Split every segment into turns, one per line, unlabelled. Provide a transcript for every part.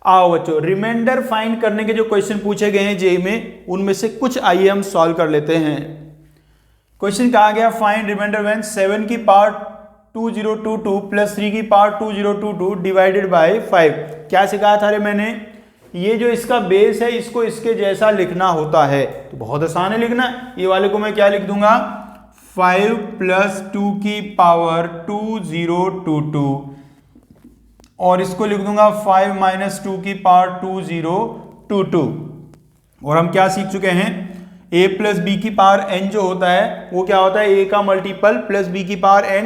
आओ बच्चों, reminder find करने के जो क्वेश्चन पूछे गए हैं जेई में, उनमें से कुछ आइए हम सॉल्व कर लेते हैं। क्वेश्चन कहा गया फाइंड रिमाइंडर व्हेन 7 की पावर 2022 प्लस 3 की पावर 2022 डिवाइडेड बाय 5। क्या सिखाया था रे मैंने, ये जो इसका बेस है इसको इसके जैसा लिखना होता है। तो बहुत आसान है लिखना। ये वाले को मैं क्या लिख दूंगा, 5 प्लस 2 की पावर 2022, और इसको लिख दूंगा 5 माइनस 2 की पावर 2022। और हम क्या सीख चुके हैं, a प्लस बी की पावर n जो होता है वो क्या होता है, a का मल्टीपल प्लस b की पावर n।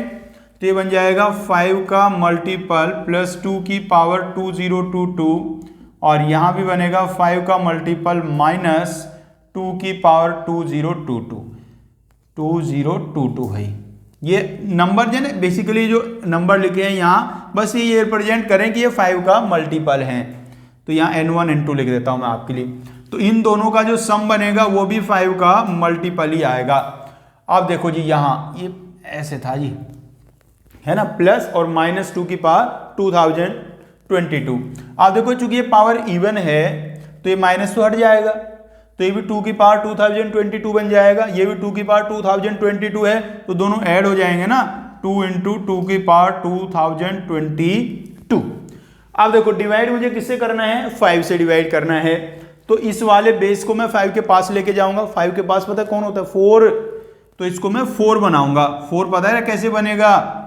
तो ये बन जाएगा 5 का मल्टीपल प्लस 2 की पावर 2022, और यहां भी बनेगा 5 का मल्टीपल माइनस 2 की पावर 2022 भाई। ये नंबर जो है बेसिकली जो नंबर लिखे हैं यहाँ, बस ये रिप्रेजेंट करें कि ये 5 का मल्टीपल है। तो यहाँ n1 n2 लिख देता हूं मैं आपके लिए। तो इन दोनों का जो सम बनेगा वो भी 5 का मल्टीपल ही आएगा। अब देखो जी, यहाँ ये ऐसे था जी, है ना, प्लस और माइनस 2 की पावर 2022। अब देखो चूंकि ये पावर इवन है तो ये माइनस तो हट जाएगा, तो ये भी 2 की पावर 2022 बन जाएगा, ये भी 2 की पावर 2022 है, तो दोनों ऐड हो जाएंगे ना, 2 इंटू 2 की पावर 2022। अब देखो डिवाइड मुझे किससे करना है, 5 से डिवाइड करना है। तो इस वाले बेस को मैं 5 के पास लेके जाऊंगा। 5 के पास पता है कौन होता है, 4। तो इसको मैं 4 बनाऊंगा। 4 पता है कैसे बनेगा,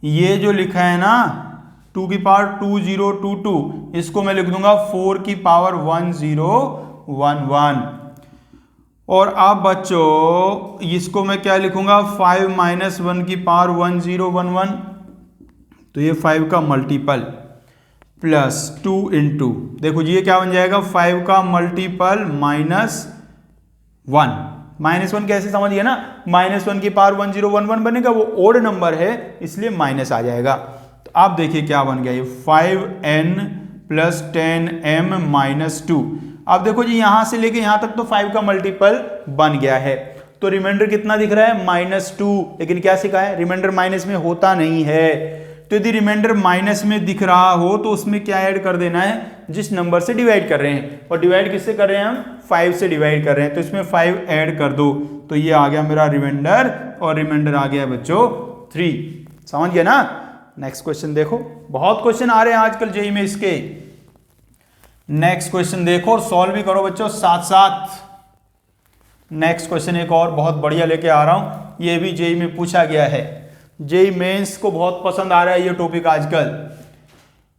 ये जो लिखा है ना 2 की पावर 2022, इसको मैं लिख दूंगा 4 की पावर 1011। और अब बच्चों इसको मैं क्या लिखूंगा, 5 माइनस 1 की पावर 1011। तो ये 5 का मल्टीपल प्लस 2 इंटू, देखो जी ये क्या बन जाएगा, 5 का मल्टीपल माइनस 1। माइनस 1 कैसे समझिए ना, माइनस 1 की पावर 1011 बनेगा, वो ओड नंबर है इसलिए माइनस आ जाएगा। तो आप देखिए क्या बन गया, ये 5n प्लस 10m माइनस 2। अब देखो जी यहां से लेके यहां तक तो 5 का मल्टीपल बन गया है। तो रिमाइंडर कितना दिख रहा है, -2। लेकिन क्या सिखा है, रिमाइंडर माइनस में होता नहीं है। तो यदि रिमाइंडर माइनस में दिख रहा हो तो उसमें क्या ऐड कर देना है, जिस नंबर से डिवाइड कर रहे हैं। और डिवाइड किससे कर रहे हैं हम, 5 से डिवाइड कर रहे हैं, तो इसमें 5 ऐड कर दो। तो ये आ गया मेरा रिमाइंडर, और रिमाइंडर आ गया बच्चों 3। समझ गया ना। नेक्स्ट क्वेश्चन देखो, बहुत क्वेश्चन आ रहे हैं आजकल जेईई में इसके। नेक्स्ट क्वेश्चन देखो और सॉल्व भी करो बच्चों साथ साथ। नेक्स्ट क्वेश्चन एक और बहुत बढ़िया लेके आ रहा हूं, ये भी जेईई में पूछा गया है। जेईई मेंस को बहुत पसंद आ रहा है ये टॉपिक आजकल।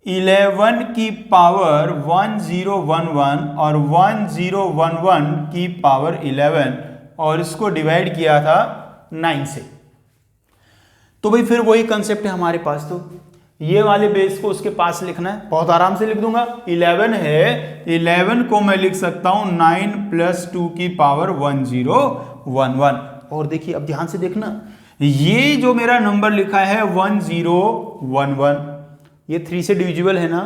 11 की पावर 1011 और 1011 की पावर 11, और इसको डिवाइड किया था 9 से। तो भाई फिर वही कंसेप्ट है हमारे पास। तो ये वाले बेस को उसके पास लिखना है, बहुत आराम से लिख दूंगा। 11 है, 11 को मैं लिख सकता हूं 9 प्लस 2 की पावर 1011। और देखिए अब ध्यान से देखना, ये जो मेरा नंबर लिखा है 1011, ये 3 से डिविजिबल है ना।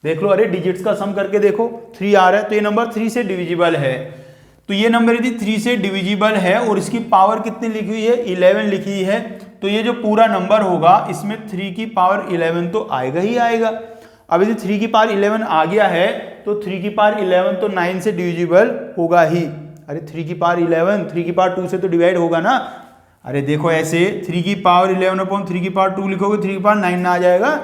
देख लो, अरे डिजिट्स का सम करके देखो, 3 आ रहा है, तो ये नंबर 3 से डिविजिबल है। तो ये नंबर यदि 3 से डिविजिबल है और इसकी पावर कितनी लिखी हुई है, 11 लिखी है, तो ये जो पूरा नंबर होगा इसमें 3 की पावर 11 तो आएगा ही आएगा। अब यदि 3 की पावर 11 आ गया है तो 3 की पावर 11 तो 9 से डिविजिबल होगा ही। अरे 3 की पावर 11 3 की पावर 2 से तो डिवाइड होगा ना। अरे देखो ऐसे 3 की पावर 11 अपॉन 3 की पावर 2 लिखोगे, 3 की पावर 9 ना आ जाएगा।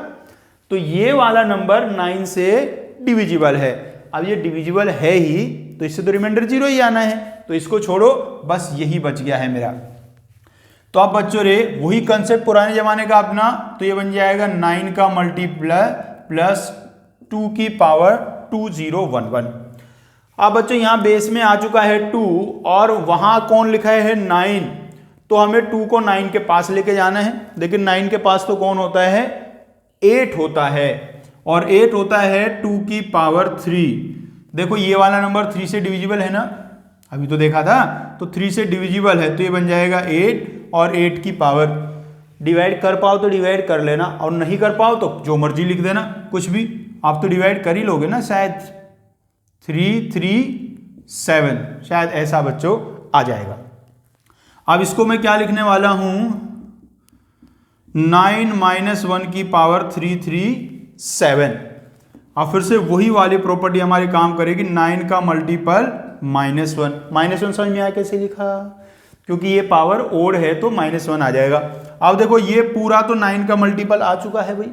तो ये वाला नंबर 9 से डिविजिबल है। अब ये डिविजिबल है ही, तो इससे तो रिमाइंडर 0 ही आना है, तो इसको छोड़ो, बस यही बच गया है मेरा। तो अब बच्चों रे वही कंसेप्ट पुराने जमाने का अपना, तो ये बन जाएगा 9 का मल्टीप्लाई प्लस 2 की पावर 2011। अब बच्चों यहां बेस में आ चुका है 2 और वहां कौन लिखा है 9, तो हमें 2 को 9 के पास लेके जाना है। लेकिन 9 के पास तो कौन होता है, 8 होता है, और 8 होता है 2 की पावर 3। देखो ये वाला नंबर 3 से डिविजिबल है ना, अभी तो देखा था, तो 3 से डिविजिबल है, तो ये बन जाएगा 8, और 8 की पावर डिवाइड कर पाओ तो डिवाइड कर लेना, और नहीं कर पाओ तो जो मर्जी लिख देना, कुछ भी। आप तो डिवाइड कर ही लोगे ना शायद, 3 3 7, शायद ऐसा बच्चों आ जाएगा। अब इसको मैं क्या लिखने वाला हूं, 9 - 1 की पावर 337। अब फिर से वही वाली प्रॉपर्टी हमारी काम करेगी, 9 का मल्टीपल -1। -1 समझ में आया कैसे लिखा, क्योंकि ये पावर ओड है तो -1 आ जाएगा। अब देखो ये पूरा तो 9 का मल्टीपल आ चुका है भाई,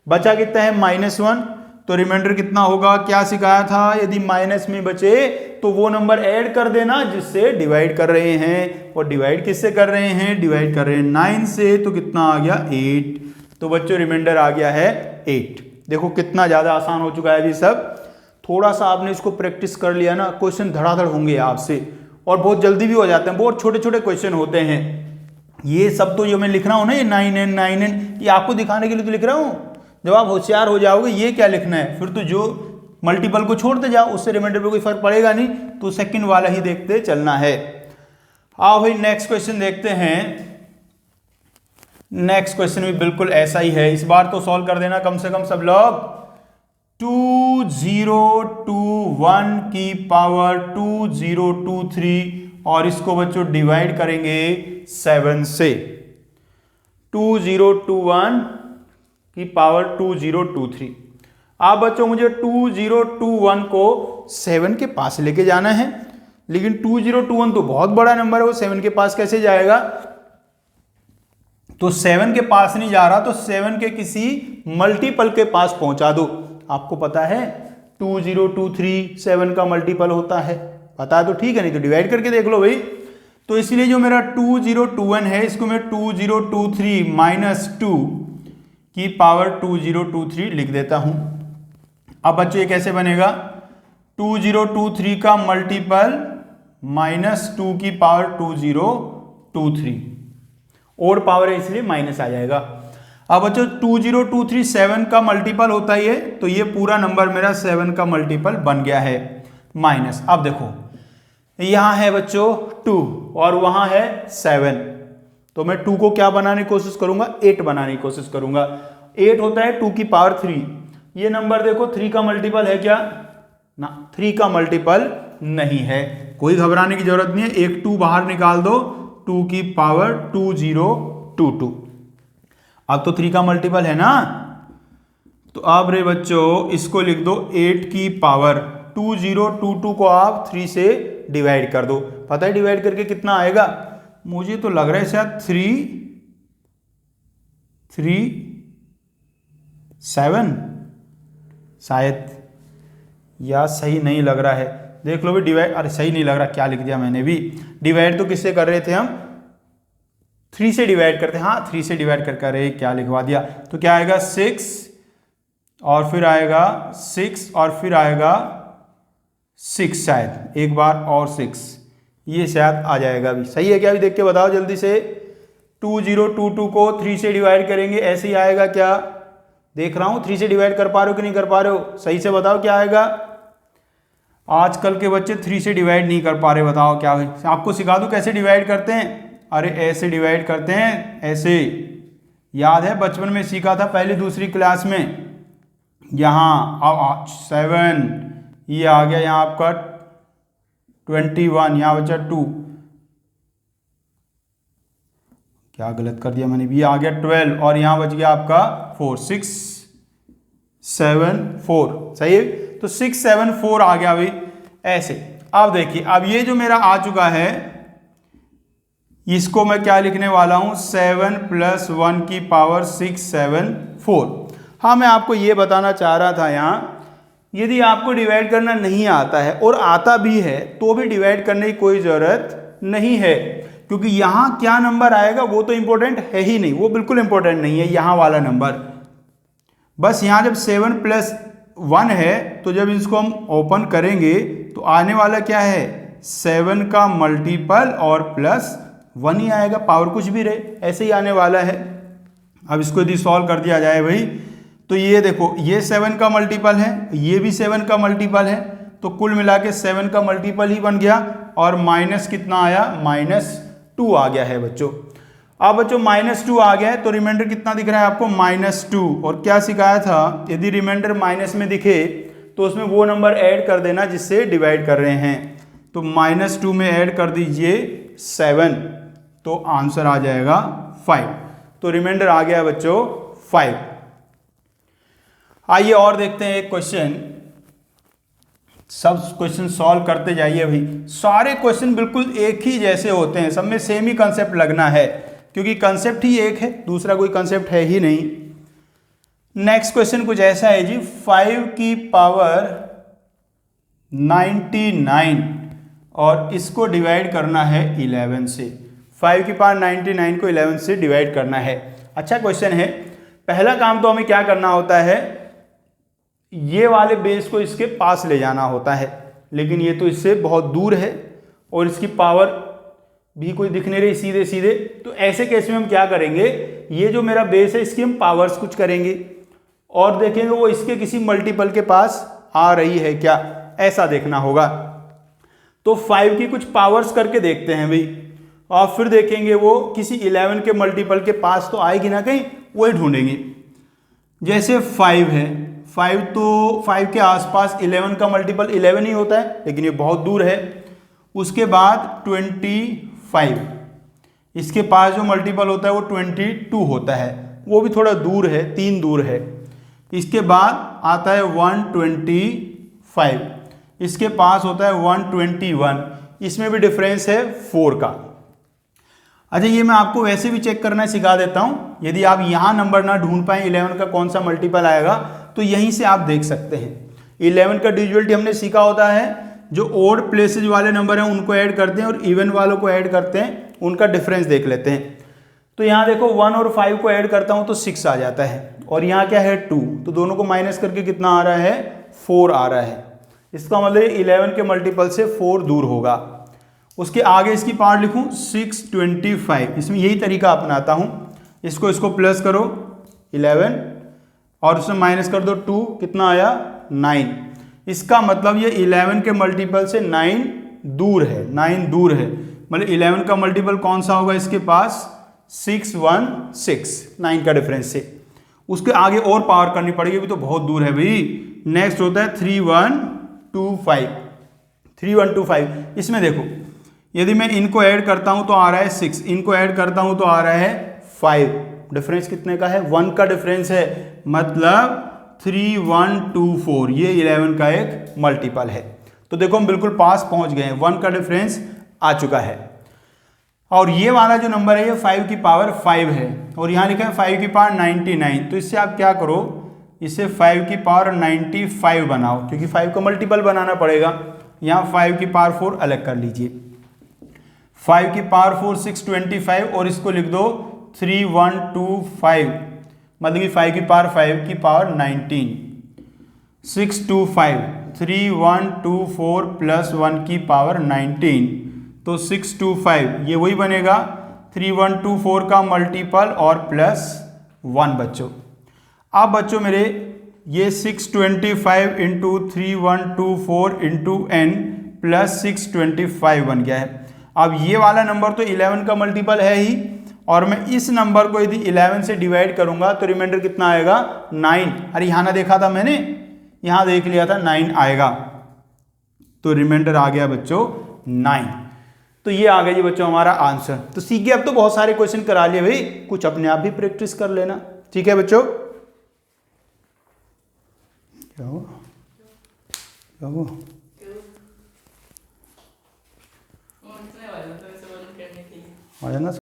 बचा कितना है -1, तो रिमाइंडर कितना होगा, क्या सिखाया था, यदि माइनस में बचे तो वो नंबर ऐड कर देना जिससे डिवाइड कर रहे हैं, और डिवाइड किससे कर रहे हैं, डिवाइड कर रहे हैं 9 से, तो कितना आ गया 8। तो बच्चों रिमाइंडर आ गया है 8। देखो कितना ज्यादा आसान हो चुका है अभी सब, थोड़ा सा आपने इसको प्रैक्टिस कर लिया ना, क्वेश्चन धड़ाधड़ होंगे आपसे और बहुत जल्दी भी हो जाते हैं, बहुत छोटे छोटे क्वेश्चन होते हैं। ये सब तो जो मैं लिख रहा हूं ना, ये 9n 9n, ये आपको दिखाने के लिए तो लिख रहा हूं। जब आप होशियार हो जाओगे ये क्या लिखना है, फिर तो जो मल्टीपल को छोड़ते जाओ, उससे रिमाइंडर पे कोई फर्क पड़ेगा नहीं, तो सेकंड वाला ही देखते चलना है। आओ भाई नेक्स्ट क्वेश्चन देखते हैं। नेक्स्ट क्वेश्चन भी बिल्कुल ऐसा ही है, इस बार तो सॉल्व कर देना कम से कम सब लोग। 2021 की पावर 2023 और इसको बच्चों डिवाइड करेंगे 7 से। 2021 की पावर 2023। आप बच्चों मुझे 2021 को 7 के पास लेके जाना है, लेकिन 2021 तो बहुत बड़ा नंबर है, वो 7 के पास कैसे जाएगा, तो 7 के पास नहीं जा रहा, तो 7 के किसी मल्टीपल के पास पहुंचा दो। आपको पता है 2023 7 का मल्टीपल होता है, पता है तो ठीक है, नहीं तो डिवाइड करके देख लो भाई। तो इसलिए जो मेरा 2021 है इसको मैं 2023 माइनस 2 की पावर 2023 लिख देता हूं। अब बच्चों ये कैसे बनेगा, 2023 का मल्टीपल -2 की पावर 2023, और पावर है इसलिए माइनस आ जाएगा। अब बच्चों 2023 7 का मल्टीपल होता ही है, तो ये पूरा नंबर मेरा 7 का मल्टीपल बन गया है माइनस। अब देखो यहां है बच्चों 2 और वहां है 7, तो मैं 2 को क्या बनाने की कोशिश करूंगा, 8 बनाने की कोशिश करूंगा। 8 होता है 2 की पावर 3। ये नंबर देखो 3 का मल्टीपल है क्या, ना 3 का मल्टीपल नहीं है, कोई घबराने की जरूरत नहीं है। एक 2 बाहर निकाल दो, 2 की पावर 2022। अब तो 3 का मल्टीपल है ना, तो अब रे बच्चों इसको लिख दो 8 की पावर 2022 को आप 3 से डिवाइड कर दो। पता है डिवाइड करके कितना आएगा, मुझे तो लग रहा है शायद 337, शायद, या सही नहीं लग रहा है, देख लो भी डिवाइड, अरे सही नहीं लग रहा, क्या लिख दिया मैंने भी। डिवाइड तो किससे कर रहे थे हम, 3 से डिवाइड करते हैं, हाँ 3 से डिवाइड करके, अरे क्या लिखवा दिया। तो क्या आएगा 6 और फिर आएगा 6 और फिर आएगा 6, शायद एक बार और 6, ये शायद आ जाएगा अभी। सही है क्या, अभी देख के बताओ जल्दी से। 2022 को 3 से डिवाइड करेंगे, ऐसे ही आएगा क्या, देख रहा हूं 3 से डिवाइड कर पा रहे हो कि नहीं कर पा रहे हो, सही से बताओ क्या आएगा। आजकल के बच्चे 3 से डिवाइड नहीं कर पा रहे, बताओ क्या है। आपको सिखा दूं कैसे डिवाइड करते हैं, अरे ऐसे डिवाइड करते हैं, ऐसे, याद है बचपन में सीखा था पहली दूसरी क्लास में। यहाँ 7, ये आ गया यहाँ आपका 21, यहाँ बचा 2, क्या गलत कर दिया मैंने, ये आ गया 12 और यहाँ बच गया आपका 4, 6 7 4, सही है। तो 6 7 4 आ गया भाई ऐसे। अब देखिए अब ये जो मेरा आ चुका है, इसको मैं क्या लिखने वाला हूं, 7 + 1 की पावर 6 7 4। हाँ मैं आपको ये बताना चाह रहा था, यहाँ यदि आपको डिवाइड करना नहीं आता है और आता भी है तो भी डिवाइड करने की कोई जरूरत नहीं है, क्योंकि यहाँ क्या नंबर आएगा वो तो इंपॉर्टेंट है ही नहीं, वो बिल्कुल इंपॉर्टेंट नहीं है यहाँ वाला नंबर। बस यहाँ जब 7 + 1 है तो जब इसको हम ओपन करेंगे तो आने वाला क्या है, 7 का मल्टीपल और +1 ही आएगा, पावर कुछ भी रहे ऐसे ही आने वाला है। अब इसको यदि सॉल्व कर दिया जाए भाई, तो ये देखो ये 7 का मल्टीपल है, ये भी 7 का मल्टीपल है, तो कुल मिला के 7 का मल्टीपल ही बन गया। और माइनस कितना आया, -2 आ गया है बच्चों। अब बच्चों -2 आ गया है तो रिमाइंडर कितना दिख रहा है आपको, -2। और क्या सिखाया था, यदि रिमाइंडर माइनस में दिखे तो उसमें वो नंबर ऐड कर देना जिससे डिवाइड कर रहे हैं। तो -2 में ऐड कर दीजिए 7, तो आंसर आ जाएगा 5। तो रिमाइंडर आ गया बच्चों 5। आइए और देखते हैं एक क्वेश्चन, सब क्वेश्चन सॉल्व करते जाइए भाई। सारे क्वेश्चन बिल्कुल एक ही जैसे होते हैं, सब में सेम ही कंसेप्ट लगना है, क्योंकि कंसेप्ट ही एक है, दूसरा कोई कंसेप्ट है ही नहीं। नेक्स्ट क्वेश्चन कुछ ऐसा है जी, 5 की पावर 99 और इसको डिवाइड करना है 11 से। 5 की पावर 99 को 11 से डिवाइड करना है। अच्छा क्वेश्चन है। पहला काम तो हमें क्या करना होता है, ये वाले बेस को इसके पास ले जाना होता है, लेकिन ये तो इससे बहुत दूर है और इसकी पावर भी कोई दिख नहीं रही सीधे सीधे। तो ऐसे केस में हम क्या करेंगे, ये जो मेरा बेस है इसकी हम पावर्स कुछ करेंगे और देखेंगे वो इसके किसी मल्टीपल के पास आ रही है क्या, ऐसा देखना होगा। तो 5 की कुछ पावर्स करके देखते हैं भाई, और फिर देखेंगे वो किसी 11 के मल्टीपल के पास तो आएगी ना कहीं, वही ढूंढेंगे। जैसे 5 है, 5 तो 5 के आसपास 11 का मल्टीपल 11 ही होता है, लेकिन ये बहुत दूर है। उसके बाद 25, इसके पास जो मल्टीपल होता है वो 22 होता है, वो भी थोड़ा दूर है, 3 दूर है। इसके बाद आता है 125, इसके पास होता है 121, इसमें भी डिफरेंस है 4 का। अच्छा ये मैं आपको वैसे भी चेक करना सिखा देता हूँ, यदि आप यहाँ नंबर ना ढूंढ पाए 11 का कौन सा मल्टीपल आएगा तो यहीं से आप देख सकते हैं। 11 का डिविजिबिलिटी हमने सीखा होता है, जो ओड प्लेसेज वाले नंबर हैं उनको ऐड करते हैं और इवन वालों को ऐड करते हैं, उनका डिफरेंस देख लेते हैं। तो यहाँ देखो 1 और 5 को ऐड करता हूँ तो 6 आ जाता है, और यहाँ क्या है 2, तो दोनों को माइनस करके कितना आ रहा है 4 आ रहा है। इसका मतलब 11 के मल्टीपल से 4 दूर होगा। उसके आगे इसकी पावर लिखूँ 625, इसमें यही तरीका अपनाता हूँ, इसको प्लस करो 11 और उसमें माइनस कर दो 2, कितना आया 9। इसका मतलब ये 11 के मल्टीपल से 9 दूर है, 9 दूर है। मतलब 11 का मल्टीपल कौन सा होगा इसके पास, 616, 9 का डिफरेंस से। उसके आगे और पावर करनी पड़ेगी, अभी तो बहुत दूर है भाई। नेक्स्ट होता है 3125, 3125। इसमें देखो यदि मैं इनको ऐड करता हूं तो आ रहा है 6, इनको ऐड करता हूं तो आ रहा है 5। डिफरेंस कितने का है, 1 का डिफरेंस है, मतलब 3124 ये 11 का एक मल्टीपल है। तो देखो हम बिल्कुल पास पहुंच गए हैं, 1 का डिफरेंस आ चुका है। और ये वाला जो नंबर है ये 5 की पावर 5 है, और यहाँ लिखा है 5 की पावर 99। तो इससे आप क्या करो, इसे 5 की पावर 95 बनाओ, क्योंकि 5 का मल्टीपल बनाना पड़ेगा। यहाँ 5 की पावर 4 अलग कर लीजिए, 5 की पावर 4 625, और इसको लिख दो 3125, मतलब कि 5 की पावर 5 की पावर 19, 625, 3124 प्लस 1 की पावर 19, तो 625 ये वही बनेगा 3124 का मल्टीपल और प्लस 1 बच्चों। अब बच्चों मेरे ये 625 इंटू 3124 इंटू n प्लस 625 बन गया है। अब ये वाला नंबर तो 11 का मल्टीपल है ही, और मैं इस नंबर को यदि 11 से डिवाइड करूंगा तो रिमाइंडर कितना आएगा 9। अरे यहाँ ना देखा था मैंने, यहाँ देख लिया था 9 आएगा, तो रिमाइंडर आ गया बच्चों 9। तो ये आ गया जी बच्चों हमारा आंसर। तो सीख गए, अब तो बहुत सारे क्वेश्चन करा लिए भाई, कुछ अपने आप भी प्रैक्टिस कर लेना, ठीक है बच्चों। क्या हुआ, क्या हुआ? आ जाना।